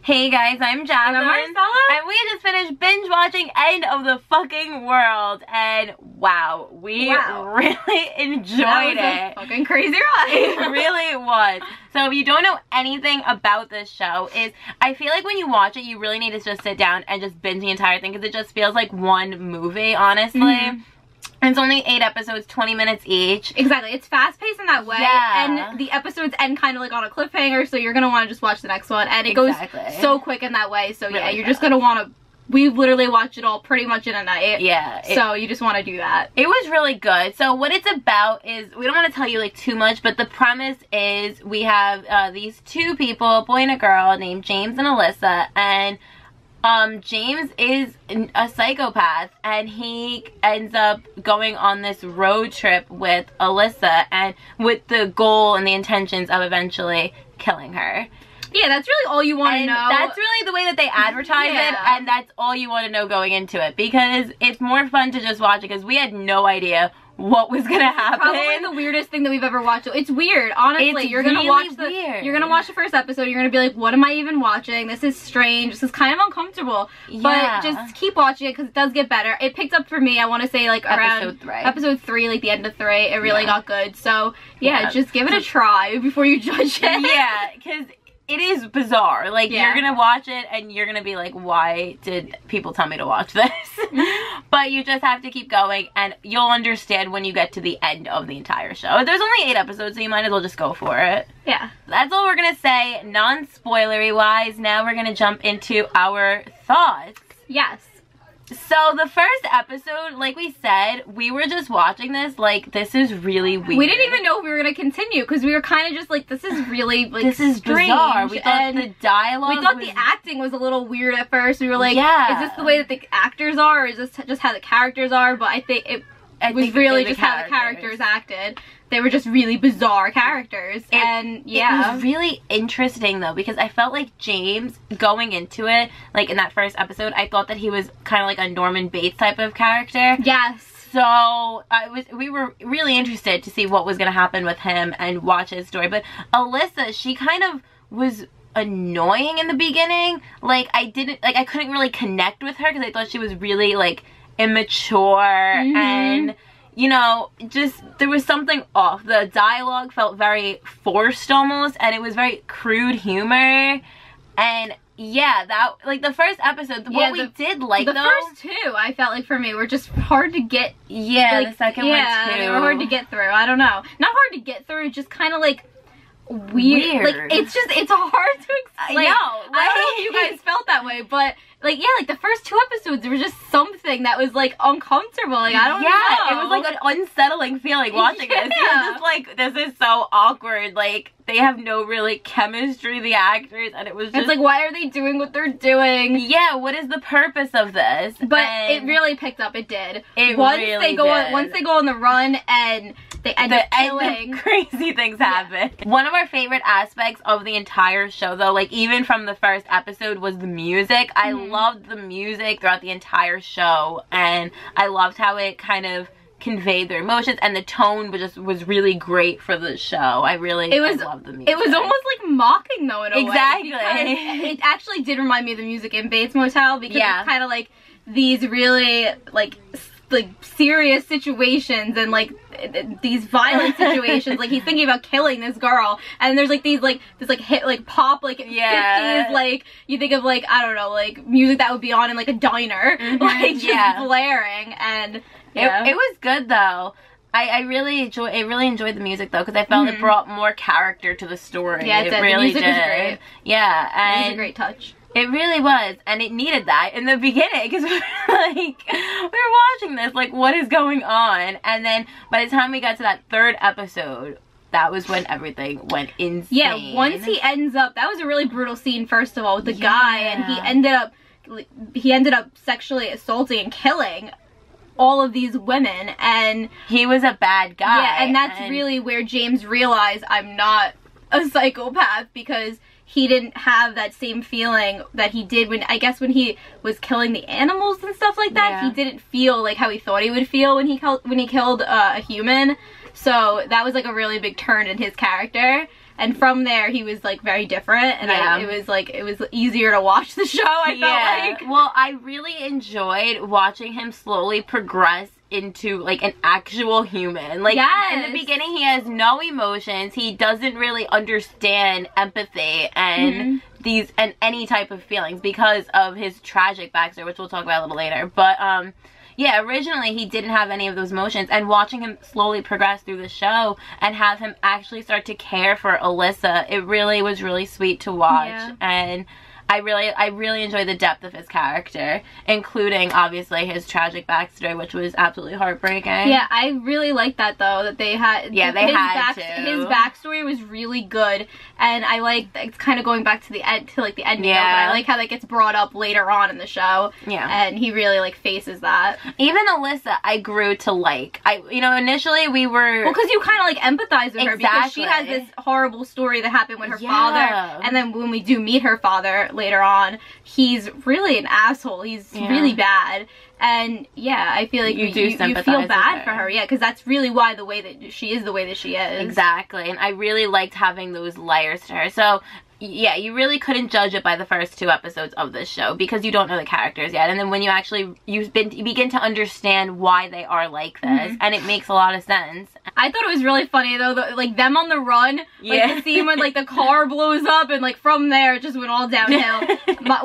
Hey guys, I'm Jacqueline. And I'm Marcella. And we just finished binge watching End of the Fucking World. And wow, we really enjoyed it. Fucking crazy ride. It really was. So if you don't know anything about this show, I feel like when you watch it, you really need to just sit down and just binge the entire thing because it just feels like one movie, honestly. Mm-hmm. And it's only 8 episodes, 20 minutes each. Exactly. It's fast-paced in that way. Yeah. And the episodes end kind of like on a cliffhanger, so you're going to want to just watch the next one. And it goes so quick in that way. So yeah, you're just going to want to... We literally watched it all pretty much in a night. Yeah. So you just want to do that. It was really good. So what it's about is... We don't want to tell you like too much, but the premise is we have these two people, a boy and a girl, named James and Alyssa. And... James is a psychopath and he ends up going on this road trip with Alyssa and with the goal and the intentions of eventually killing her. Yeah, that's really all you want to know. That's really the way that they advertise it, and that's all you want to know going into it because it's more fun to just watch it because we had no idea what was gonna happen. Probably the weirdest thing that we've ever watched. It's weird, honestly. You're gonna watch the first episode. You're gonna be like, "What am I even watching? This is strange. This is kind of uncomfortable." Yeah. But just keep watching it because it does get better. It picked up for me. I want to say like around episode 3, like the end of 3. It really got good. So yeah, just give it a try before you judge it. Yeah, because it is bizarre. Like, you're gonna watch it and you're gonna be like, why did people tell me to watch this? But you just have to keep going and you'll understand when you get to the end of the entire show. There's only 8 episodes, so you might as well just go for it. Yeah. That's all we're gonna say, non-spoilery wise. Now we're gonna jump into our thoughts. Yes. So the first episode, like we said, we were just watching this like, this is really weird. We didn't even know if we were going to continue because we were kind of just like, this is really like this is strange. Bizarre. We thought the dialogue We thought the acting was a little weird at first. We were like, is this the way that the actors are or is this just how the characters are? But I think it was really just how the characters acted. They were just really bizarre characters. It was really interesting though because I felt like James going into it, like in that first episode, I thought that he was kind of like a Norman Bates type of character. Yes. So we were really interested to see what was going to happen with him and watch his story. But Alyssa, she kind of was annoying in the beginning. Like I couldn't really connect with her because I thought she was really like immature and you know, just there was something off. The dialogue felt very forced almost and it was very crude humor. And yeah, that like the first episode, what we did like the first 2, I felt like for me were just hard to get. Yeah, like, the second one too. They were hard to get through. I don't know, not hard to get through, just kind of like weird. Like it's hard to explain. I don't know if you guys felt that way, but like like the first 2 episodes there was just something that was like uncomfortable. Like I don't know. It was like an unsettling feeling watching this. You're just like, this is so awkward. Like they have no really chemistry, the actors, and it was just, it's like, why are they doing what they're doing? Yeah, what is the purpose of this? But it really picked up. It did. Once they go on the run and they end up killing. Crazy things happen. One of our favorite aspects of the entire show, though, like even from the first episode, was the music. I loved the music throughout the entire show, and I loved how it kind of conveyed their emotions, and the tone was really great for the show. I loved the music. It was almost like mocking though in a way. Exactly. It actually did remind me of the music in Bates Motel because it's kind of like these really like serious situations and like these violent situations. Like he's thinking about killing this girl and there's like this hit like pop like 50s like you think of like I don't know like music that would be on in like a diner like just blaring and it was good though. I really enjoyed the music though because I felt it brought more character to the story. Yeah, it really did. Was great. Yeah, and it was a great touch. It really was, and it needed that in the beginning because we were watching this like, what is going on? And then by the time we got to that 3rd episode, that was when everything went insane. Yeah, once he ends up, that was a really brutal scene first of all with the guy, and he ended up sexually assaulting and killing all of these women, and he was a bad guy. Yeah, and that's really where James realized I'm not a psychopath because he didn't have that same feeling that he did when, I guess, when he was killing the animals and stuff like that. He didn't feel like how he thought he would feel when he killed a human. So that was like a really big turn in his character. and from there he was like very different, and it was easier to watch the show, I felt like. Well, I really enjoyed watching him slowly progress into like an actual human. Like in the beginning he has no emotions, he doesn't really understand empathy and any type of feelings because of his tragic backstory, which we'll talk about a little later. But yeah, originally he didn't have any of those emotions, and watching him slowly progress through the show and have him actually start to care for Alyssa, it really was really sweet to watch. And I really enjoyed the depth of his character, including obviously his tragic backstory, which was absolutely heartbreaking. Yeah, I really liked that though, that they had. Yeah, they had to. His backstory was really good, and I like it's kind of going back to the end, to like the ending. Yeah, I like how that gets brought up later on in the show. Yeah, and he really like faces that. Even Alyssa, I grew to like. Initially we were because you kind of like empathize with her because she has this horrible story that happened with her father, and then when we do meet her father later on, he's really an asshole. He's really bad, and I feel like you feel bad for her, because that's really why the way that she is the way that she is. Exactly, and I really liked having those layers to her. So yeah, you really couldn't judge it by the first 2 episodes of this show because you don't know the characters yet, and then when you actually you begin to understand why they are like this, and it makes a lot of sense. I thought it was really funny though, like them on the run, like the scene when like the car blows up, and like from there it just went all downhill.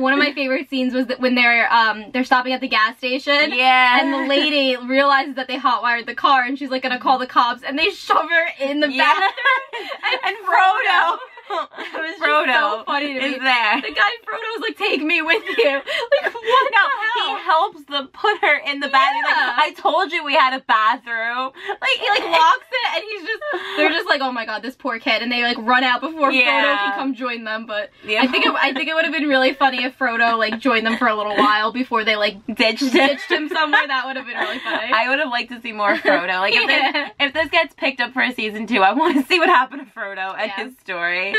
One of my favorite scenes was that when they're stopping at the gas station, and the lady realizes that they hotwired the car, and she's like gonna call the cops, and they shove her in the bathroom, and Frodo. It was so funny to me. There. The guy Frodo was like, "Take me with you." Like, what the hell? He helps them put her in the bathroom. Like, I told you we had a bathroom. Like, he like locks it, and they're just like, "Oh my god, this poor kid," and they like run out before Frodo can come join them. But I think it would have been really funny if Frodo like joined them for a little while before they like ditched him somewhere. That would have been really funny. I would have liked to see more Frodo. Like, if this gets picked up for a season 2, I want to see what happened to Frodo and his story.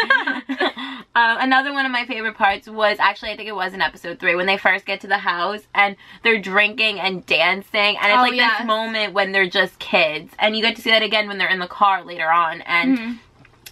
Another one of my favorite parts was actually, I think it was in episode 3, when they first get to the house and they're drinking and dancing, and it's this moment when they're just kids, and you get to see that again when they're in the car later on, and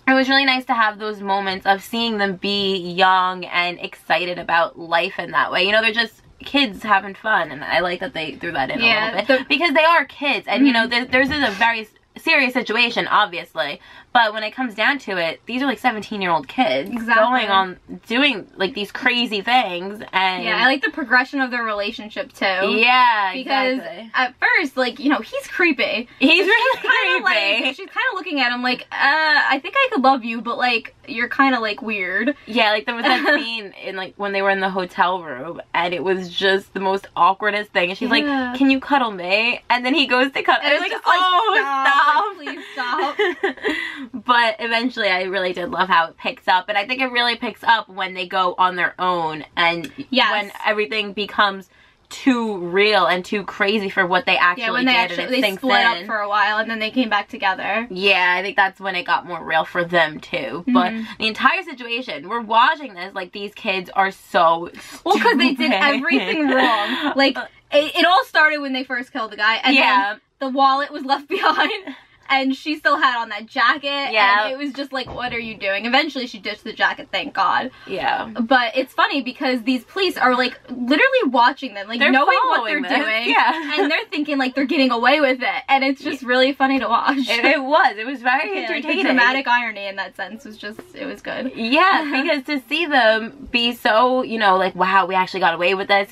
it was really nice to have those moments of seeing them be young and excited about life in that way. They're just kids having fun, and I like that they threw that in a little bit because they are kids, and theirs is a very serious situation, obviously, but when it comes down to it, these are like 17-year-old kids going on doing like these crazy things. And I like the progression of their relationship too. Because at first, like, he's creepy. He's really creepy. She's kind of looking at him like, I think I could love you, but like you're kind of like weird. Yeah, like there was that scene in like when they were in the hotel room, and it was just the most awkwardest thing, and she's like, "Can you cuddle me?" And then he goes to cuddle, and it's like, "Oh, stop. Please stop." But eventually I really did love how it picks up, and I think it really picks up when they go on their own, and when everything becomes too real and too crazy for what they actually did. They split up for a while, and then they came back together. Yeah, I think that's when it got more real for them too. But the entire situation, we're watching this like these kids are so well, because they did everything wrong. Like it all started when they first killed the guy, and then the wallet was left behind. And she still had on that jacket, and it was just like, what are you doing? Eventually she ditched the jacket, thank God. Yeah. But it's funny because these police are like literally watching them, like knowing what they're doing. Yeah. And they're thinking like they're getting away with it. And it's just really funny to watch. It was very entertaining. Like the dramatic irony in that sense was just, it was good. Yeah, because to see them be so, like, wow, we actually got away with this,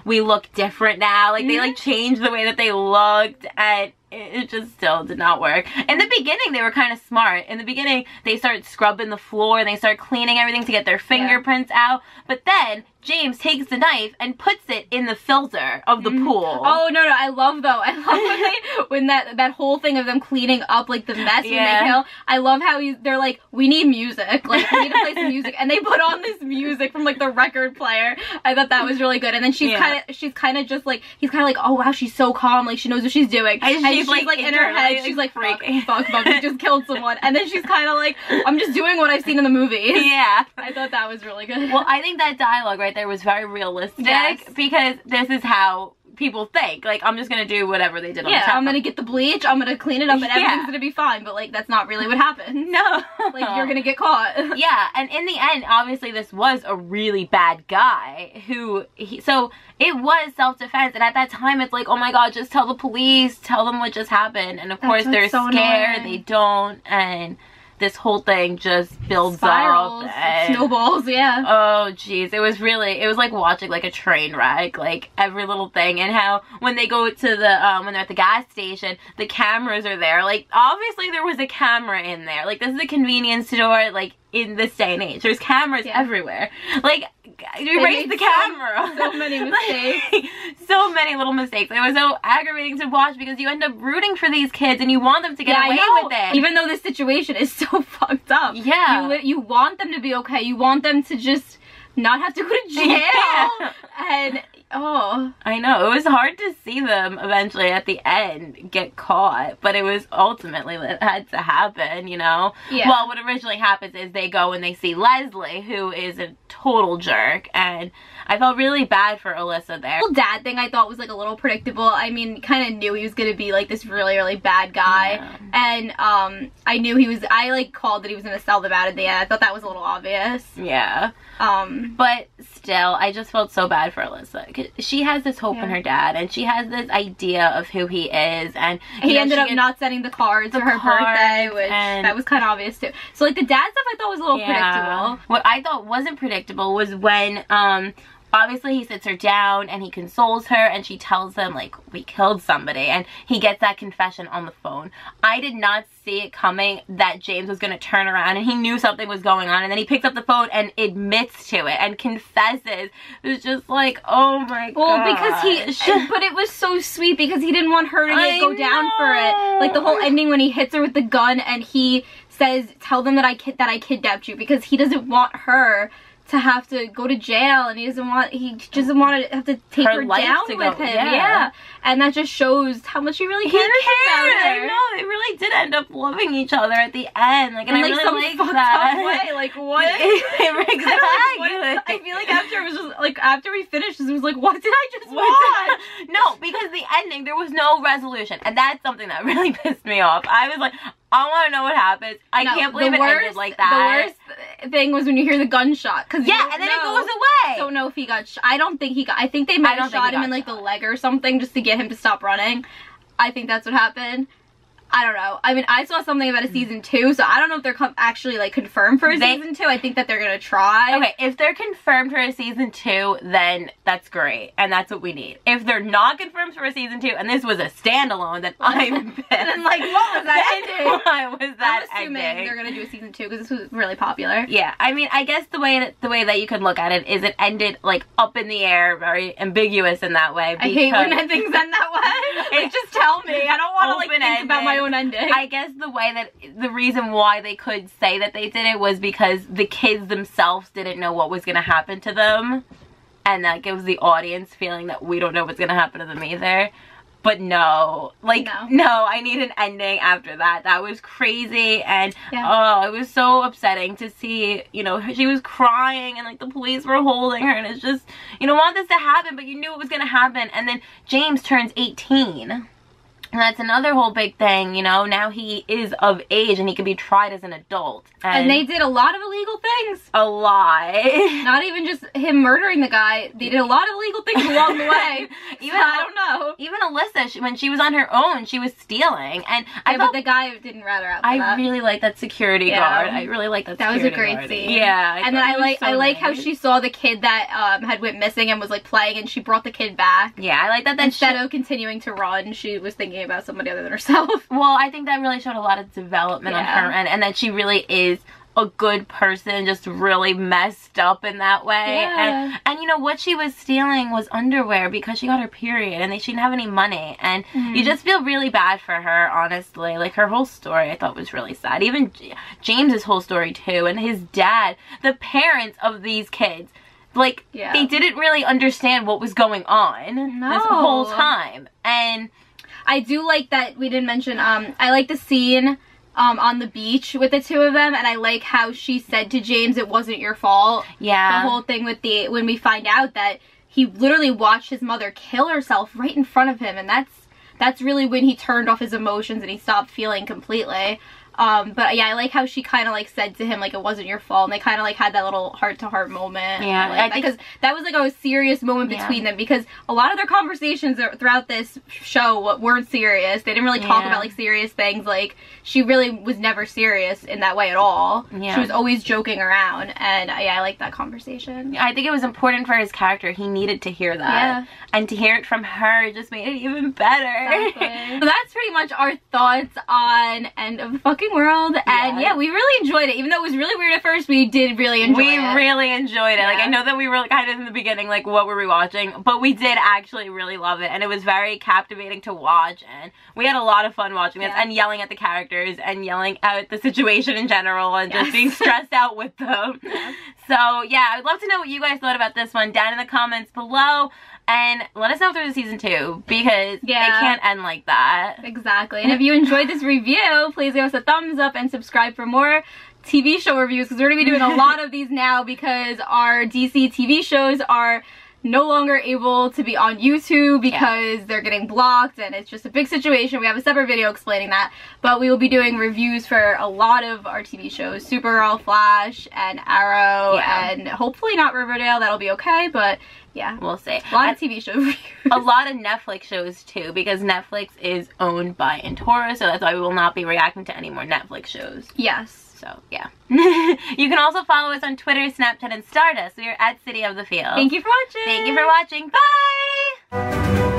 we look different now. Like, they like changed the way that they looked, and it just still did not work. In the beginning, they were kind of smart. In the beginning, they started scrubbing the floor, and they started cleaning everything to get their fingerprints out. But then James takes the knife and puts it in the filter of the pool. Oh, no, I love when that whole thing of them cleaning up like the mess when they kill. I love how they're like, we need music, like we need to play some music, and they put on this music from like the record player. I thought that was really good. And then she's kind of just like, he's kind of like, oh wow, she's so calm, like she knows what she's doing, and she's like in her head, she's like, fuck, we just killed someone. And then she's kind of like, I'm just doing what I've seen in the movies. Yeah, I thought that was really good. Well, I think that dialogue right there was very realistic, because this is how people think. Like, I'm just gonna do whatever they did on Yeah, the I'm gonna get the bleach, I'm gonna clean it up, and everything's gonna be fine. But, like, that's not really what happened. No. Like, you're gonna get caught. Yeah, and in the end, obviously, this was a really bad guy who, so it was self-defense, and at that time, it's like, oh my god, just tell the police, tell them what just happened, and of course, they're so scared, annoying. They don't, and this whole thing just builds Spirals, up and snowballs, yeah. Oh jeez, it was like watching like a train wreck, like every little thing. And how when they go to the when they're at the gas station, the cameras are there. Like, obviously there was a camera in there. Like, this is a convenience store, like, in this day and age, there's cameras everywhere. Like, erase the camera. So many mistakes. Like, so many little mistakes. It was so aggravating to watch because you end up rooting for these kids and you want them to get away with it. Even though this situation is so fucked up. Yeah. You want them to be okay. You want them to just not have to go to jail. Yeah. And, oh. I know. It was hard to see them eventually at the end get caught, but it was ultimately that had to happen, you know? Yeah. Well, what originally happens is they go and they see Leslie, who is a total jerk, and I felt really bad for Alyssa there. The whole dad thing I thought was, like, a little predictable. I mean, kind of knew he was gonna be, like, this really, really bad guy. Yeah. And, I knew I, like, called that he was gonna sell them out at the end. I thought that was a little obvious. Yeah. But still, I just felt so bad for Alyssa. 'Cause she has this hope in her dad, and she has this idea of who he is, and he ended up not sending the cards for her birthday, which that was kind of obvious too. So, like, the dad stuff I thought was a little predictable. What I thought wasn't predictable was when, obviously he sits her down and he consoles her and she tells him, like, we killed somebody, and he gets that confession on the phone. I did not see it coming that James was going to turn around, and he knew something was going on, and then he picks up the phone and admits to it and confesses. It was just like, oh my god. Well, because but it was so sweet because he didn't want her to go down for it. Like, the whole ending when he hits her with the gun and he says, tell them that I kidnapped you, because he doesn't want her to have to go to jail, and he doesn't want to have to take her down with him. Yeah. And that just shows how much he really cares about her. I know, they really did end up loving each other at the end. Like, and I really like that. Way. Like, what? Exactly. I feel like after it was just like, after we finished this, it was like, what did I just watch? No, because the ending, there was no resolution, and that's something that really pissed me off. I was like, I want to know what happens. I can't believe it ended like that. The worst thing was when you hear the gunshot. Yeah, and then it goes away. Don't know if he got I don't think he got, I think they might have shot him in, like, the leg or something just to get him to stop running. I think that's what happened. I don't know. I mean, I saw something about a season 2, so I don't know if they're actually, like, confirmed for a season 2. I think that they're gonna try. Okay, if they're confirmed for a season 2, then that's great, and that's what we need. If they're not confirmed for a season 2, and this was a standalone, then I'm pissed. Then, like, what was that ending? Why was that I'm assuming they're gonna do a season 2 because this was really popular. Yeah, I mean, I guess the way that you could look at it is it ended, like, up in the air, very ambiguous in that way. I hate when things end that way. Like, just tell me. I don't want to, like, think about my own ending. I guess the reason why they could say that they did it was because the kids themselves didn't know what was going to happen to them, and that gives the audience feeling that we don't know what's going to happen to them either. But no, like, no, I need an ending after that. That was crazy, and oh, it was so upsetting to see, you know, she was crying, and, like, the police were holding her, and it's just, you don't want this to happen, but you knew it was going to happen. And then James turns 18. And that's another whole big thing, you know, now he is of age and he can be tried as an adult. And they did a lot of illegal things. A lot. Not even just him murdering the guy. They did a lot of illegal things along the way. I don't know. Even Alyssa, when she was on her own, she was stealing. And but the guy didn't rat her out for that. really like that security guard. I really like that security guard. That was a great scene. Yeah. And then I like how she saw the kid that had went missing and was, like, playing, and she brought the kid back. Yeah, I like that. Instead of continuing to run, she was thinking about somebody other than herself. Well, I think that really showed a lot of development on her end, and that she really is a good person, just really messed up in that way. And you know, what she was stealing was underwear because she got her period and she didn't have any money, and you just feel really bad for her, honestly. Like, her whole story I thought was really sad. Even James's whole story too, and his dad, the parents of these kids, like, they didn't really understand what was going on this whole time. And I do like that we didn't mention, I like the scene on the beach with the two of them, and I like how she said to James, it wasn't your fault. Yeah. The whole thing with when we find out that he literally watched his mother kill herself right in front of him, and that's really when he turned off his emotions and he stopped feeling completely. But yeah, I like how she kind of like said to him like it wasn't your fault, and they kind of like had that little heart-to-heart moment. Yeah, like because that was like a serious moment between them, because a lot of their conversations throughout this show weren't serious. They didn't really talk about like serious things. Like she really was never serious in that way at all. She was always joking around, and yeah, I like that conversation. I think it was important for his character. He needed to hear that, and to hear it from her just made it even better. Exactly. So that's pretty much our thoughts on End of the Fucking World, and yeah, we really enjoyed it. Even though it was really weird at first, we did really enjoy it. We really enjoyed it. Like, I know that we were kind of in the beginning, like, what were we watching? But we did actually really love it, and it was very captivating to watch, and we had a lot of fun watching this, and yelling at the characters, and yelling at the situation in general, and just being stressed out with them. So, yeah, I'd love to know what you guys thought about this one down in the comments below. And let us know if there's a season 2, because it can't end like that. Exactly. And if you enjoyed this review, please give us a thumbs up and subscribe for more TV show reviews, because we're going to be doing a lot of these now, because our DC TV shows are no longer able to be on YouTube because they're getting blocked, and it's just a big situation. We have a separate video explaining that, but we will be doing reviews for a lot of our TV shows: Supergirl, Flash, and Arrow, and hopefully not Riverdale. That'll be okay, but yeah, we'll see. A lot of TV show reviews. A lot of Netflix shows too, because Netflix is owned by Antora, so that's why we will not be reacting to any more Netflix shows. Yes. So, yeah. You can also follow us on Twitter, Snapchat, and Stardust. We are at City of the Field. Thank you for watching. Thank you for watching. Bye!